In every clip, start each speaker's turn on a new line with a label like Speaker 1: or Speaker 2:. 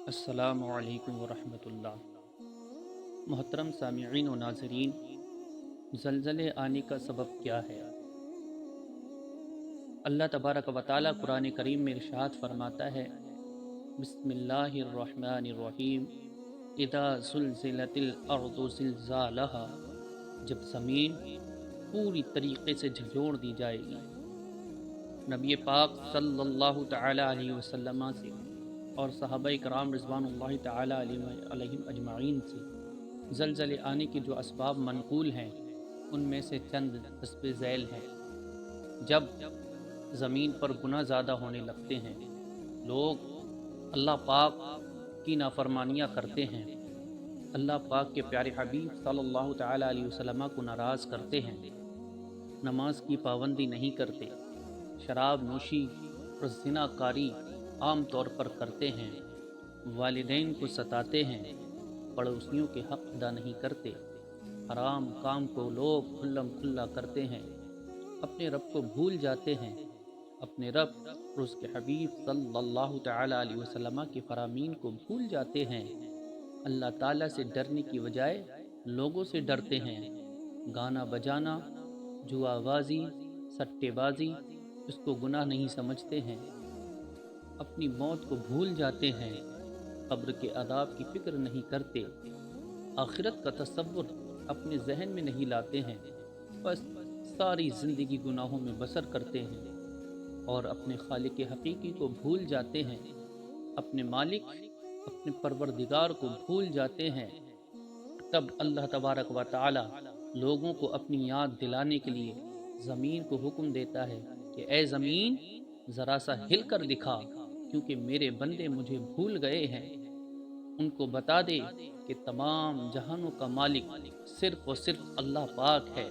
Speaker 1: السلام علیکم ورحمۃ اللہ۔ محترم سامعین و ناظرین، زلزلے آنے کا سبب کیا ہے؟ اللہ تبارک و تعالی قرآن کریم میں ارشاد فرماتا ہے، بسم اللہ الرحمن الرحیم، اذا زلزلت الارض زلزالہا، جب زمین پوری طریقے سے جھنجھوڑ دی جائے گی۔ نبی پاک صلی اللہ تعالی علیہ وسلم سے اور صحابہ کرام رضوان اللہ تعالی علیہم اجمعین سے زلزلے آنے کے جو اسباب منقول ہیں ان میں سے چند حسب ذیل ہیں۔ جب زمین پر گناہ زیادہ ہونے لگتے ہیں، لوگ اللہ پاک کی نافرمانیاں کرتے ہیں، اللہ پاک کے پیارے حبیب صلی اللہ تعالی علیہ وسلم کو ناراض کرتے ہیں، نماز کی پابندی نہیں کرتے، شراب نوشی اور زنا کاری عام طور پر کرتے ہیں، والدین کو ستاتے ہیں، پڑوسیوں کے حق ادا نہیں کرتے، حرام کام کو لوگ کھلم کھلا کرتے ہیں، اپنے رب کو بھول جاتے ہیں، اپنے رب اور اس کے حبیب صلی اللہ تعالی علیہ وسلم کے فرامین کو بھول جاتے ہیں، اللہ تعالیٰ سے ڈرنے کی بجائے لوگوں سے ڈرتے ہیں، گانا بجانا، جوا بازی، سٹے بازی اس کو گناہ نہیں سمجھتے ہیں، اپنی موت کو بھول جاتے ہیں، قبر کے عذاب کی فکر نہیں کرتے، آخرت کا تصور اپنے ذہن میں نہیں لاتے ہیں، بس ساری زندگی گناہوں میں بسر کرتے ہیں اور اپنے خالق حقیقی کو بھول جاتے ہیں، اپنے مالک اپنے پروردگار کو بھول جاتے ہیں۔ تب اللہ تبارک و تعالی لوگوں کو اپنی یاد دلانے کے لیے زمین کو حکم دیتا ہے کہ اے زمین ذرا سا ہل کر دکھا، کیونکہ میرے بندے مجھے بھول گئے ہیں۔ ان کو بتا دے کہ تمام جہانوں کا مالک صرف و صرف اللہ پاک ہے۔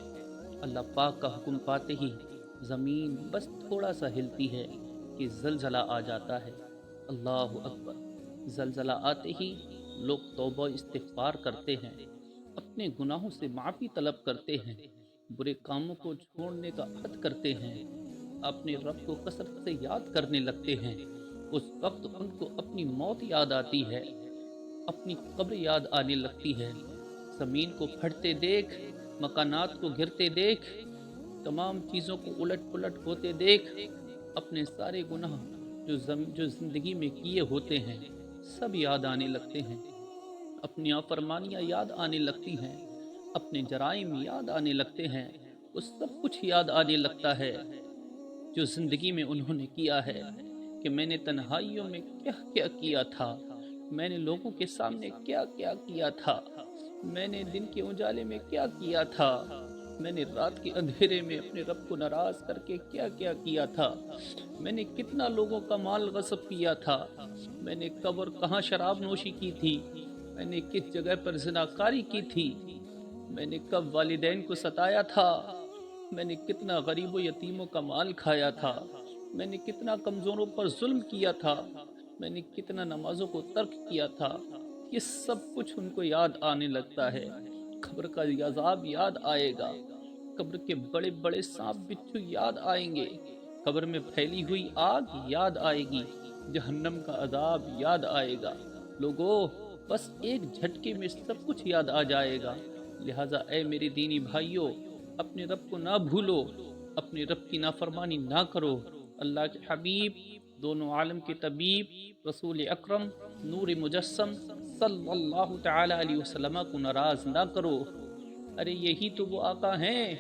Speaker 1: اللہ پاک کا حکم پاتے ہی زمین بس تھوڑا سا ہلتی ہے کہ زلزلہ آ جاتا ہے۔ اللہ اکبر! زلزلہ آتے ہی لوگ توبہ استغفار کرتے ہیں، اپنے گناہوں سے معافی طلب کرتے ہیں، برے کاموں کو چھوڑنے کا عہد کرتے ہیں، اپنے رب کو کثرت سے یاد کرنے لگتے ہیں۔ اس وقت ان کو اپنی موت یاد آتی ہے، اپنی قبر یاد آنے لگتی ہے، زمین کو پھٹتے دیکھ، مکانات کو گرتے دیکھ، تمام چیزوں کو الٹ پلٹ ہوتے دیکھ، اپنے سارے گناہ جو زندگی میں کیے ہوتے ہیں سب یاد آنے لگتے ہیں، اپنی نافرمانیاں یاد آنے لگتی ہیں، اپنے جرائم یاد آنے لگتے ہیں، وہ سب کچھ یاد آنے لگتا ہے جو زندگی میں انہوں نے کیا ہے، کہ میں نے تنہائیوں میں کیا کیا کیا تھا، میں نے لوگوں کے سامنے کیا کیا کیا تھا، میں نے دن کے اجالے میں کیا کیا تھا، میں نے رات کے اندھیرے میں اپنے رب کو ناراض کر کے کیا کیا کیا تھا، میں نے کتنا لوگوں کا مال غصب کیا تھا، میں نے کب اور کہاں شراب نوشی کی تھی، میں نے کس جگہ پر زناکاری کی تھی، میں نے کب والدین کو ستایا تھا، میں نے کتنا غریب و یتیموں کا مال کھایا تھا، میں نے کتنا کمزوروں پر ظلم کیا تھا، میں نے کتنا نمازوں کو ترک کیا تھا۔ یہ سب کچھ ان کو یاد آنے لگتا ہے۔ قبر کا عذاب یاد آئے گا، قبر کے بڑے بڑے سانپ بچھو یاد آئیں گے، قبر میں پھیلی ہوئی آگ یاد آئے گی، جہنم کا عذاب یاد آئے گا۔ لوگو بس ایک جھٹکے میں سب کچھ یاد آ جائے گا۔ لہٰذا اے میرے دینی بھائیوں، اپنے رب کو نہ بھولو، اپنے رب کی نافرمانی نہ کرو، اللہ کے حبیب، دونوں عالم کے طبیب، رسول اکرم، نور مجسم صلی اللہ تعالی علیہ وسلم کو ناراض نہ کرو۔ ارے یہی تو وہ آقا ہیں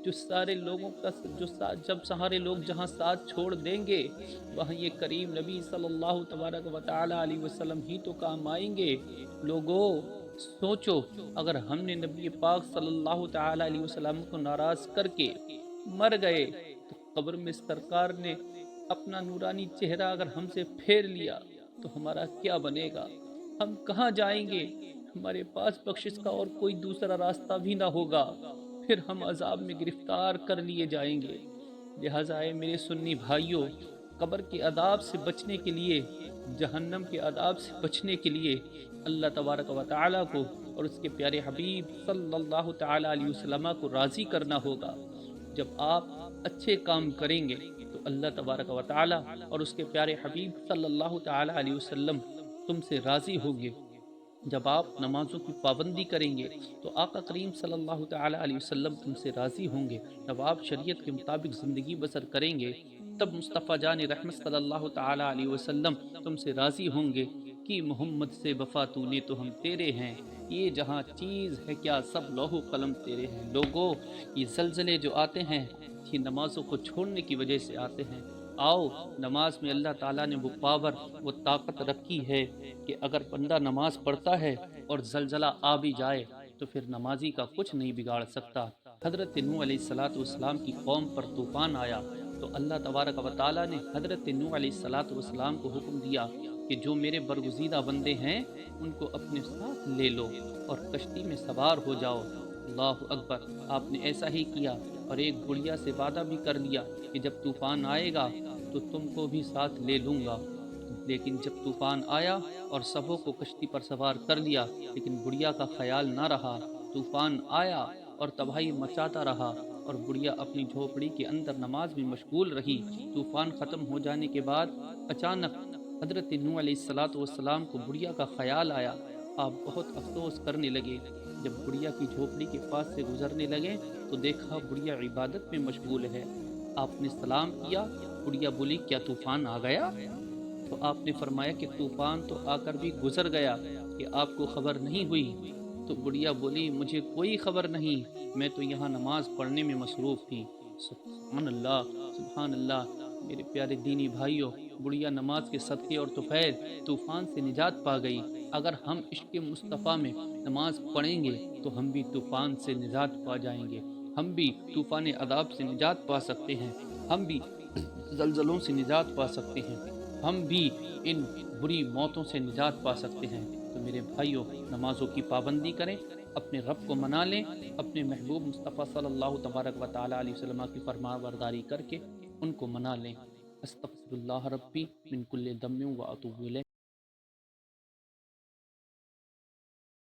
Speaker 1: جو سارے لوگوں کا جب سارے لوگ جہاں ساتھ چھوڑ دیں گے وہاں یہ کریم نبی صلی اللہ تبارک و تعالی علیہ وسلم ہی تو کام آئیں گے۔ لوگو سوچو، اگر ہم نے نبی پاک صلی اللہ تعالی علیہ وسلم کو ناراض کر کے مر گئے تو قبر میں سرکار نے اپنا نورانی چہرہ اگر ہم سے پھیر لیا تو ہمارا کیا بنے گا؟ ہم کہاں جائیں گے؟ ہمارے پاس بخشش کا اور کوئی دوسرا راستہ بھی نہ ہوگا، پھر ہم عذاب میں گرفتار کر لیے جائیں گے۔ لہٰذا اے میرے سنی بھائیوں، قبر کے عذاب سے بچنے کے لیے، جہنم کے عذاب سے بچنے کے لیے اللہ تبارک و تعالیٰ کو اور اس کے پیارے حبیب صلی اللہ تعالی علیہ وسلم کو راضی کرنا ہوگا۔ جب آپ اچھے کام کریں گے تو اللہ تبارک و تعالی اور اس کے پیارے حبیب صلی اللہ تعالی علیہ وسلم تم سے راضی ہوں گے۔ جب آپ نمازوں کی پابندی کریں گے تو آقا کریم صلی اللہ تعالی علیہ وسلم تم سے راضی ہوں گے۔ جب آپ شریعت کے مطابق زندگی بسر کریں گے تب مصطفیٰ جان رحمت صلی اللہ تعالی علیہ وسلم تم سے راضی ہوں گے کہ محمد سے وفا تو نے تو ہم تیرے ہیں، یہ جہاں چیز ہے کیا سب لوح و قلم تیرے ہیں۔ لوگوں، یہ زلزلے جو آتے ہیں یہ نمازوں کو چھوڑنے کی وجہ سے آتے ہیں۔ آؤ، نماز میں اللہ تعالیٰ نے وہ پاور، وہ طاقت رکھی ہے کہ اگر بندہ نماز پڑھتا ہے اور زلزلہ آ بھی جائے تو پھر نمازی کا کچھ نہیں بگاڑ سکتا۔ حضرت نوح علیہ السلام کی قوم پر طوفان آیا تو اللہ تبارک و تعالیٰ نے حضرت نوح علیہ السلام کو حکم دیا کہ جو میرے برگزیدہ بندے ہیں ان کو اپنے ساتھ لے لو اور کشتی میں سوار ہو جاؤ۔ اللہ اکبر، آپ نے ایسا ہی کیا اور ایک گڑیا سے وعدہ بھی کر لیا کہ جب طوفان آئے گا تو تم کو بھی ساتھ لے لوں گا۔ لیکن جب طوفان آیا اور سبوں کو کشتی پر سوار کر لیا لیکن گڑیا کا خیال نہ رہا، طوفان آیا اور تباہی مچاتا رہا اور گڑیا اپنی جھوپڑی کے اندر نماز میں مشغول رہی۔ طوفان ختم ہو جانے کے بعد اچانک حضرت نوح علیہ السلام کو گڑیا کا خیال آیا۔ آپ بہت افسوس کرنے لگے۔ جب گڑیا کی جھوپڑی کے پاس سے گزرنے لگے تو دیکھا گڑیا عبادت میں مشغول ہے۔ آپ نے سلام کیا، گڑیا بولی کیا طوفان آ گیا؟ تو آپ نے فرمایا کہ طوفان تو آ کر بھی گزر گیا، کہ آپ کو خبر نہیں ہوئی؟ تو گڑیا بولی مجھے کوئی خبر نہیں، میں تو یہاں نماز پڑھنے میں مصروف تھی۔ سبحان اللہ، سبحان اللہ۔ میرے پیارے دینی بھائیوں، گڑیا نماز کے صدقے اور طفیل طوفان سے نجات پا گئی۔ اگر ہم عشق مصطفیٰ میں نماز پڑھیں گے تو ہم بھی طوفان سے نجات پا جائیں گے، ہم بھی طوفان عذاب سے نجات پا سکتے ہیں، ہم بھی زلزلوں سے نجات پا سکتے ہیں، ہم بھی ان بری موتوں سے نجات پا سکتے ہیں۔ تو میرے بھائیوں، نمازوں کی پابندی کریں، اپنے رب کو منا لیں، اپنے محبوب مصطفیٰ صلی اللہ تبارک و تعالی علیہ وسلم کی فرما برداری کر کے ان کو منا لیں۔ استغفر اللہ ربی من کل ذنب و اتوب الیہ۔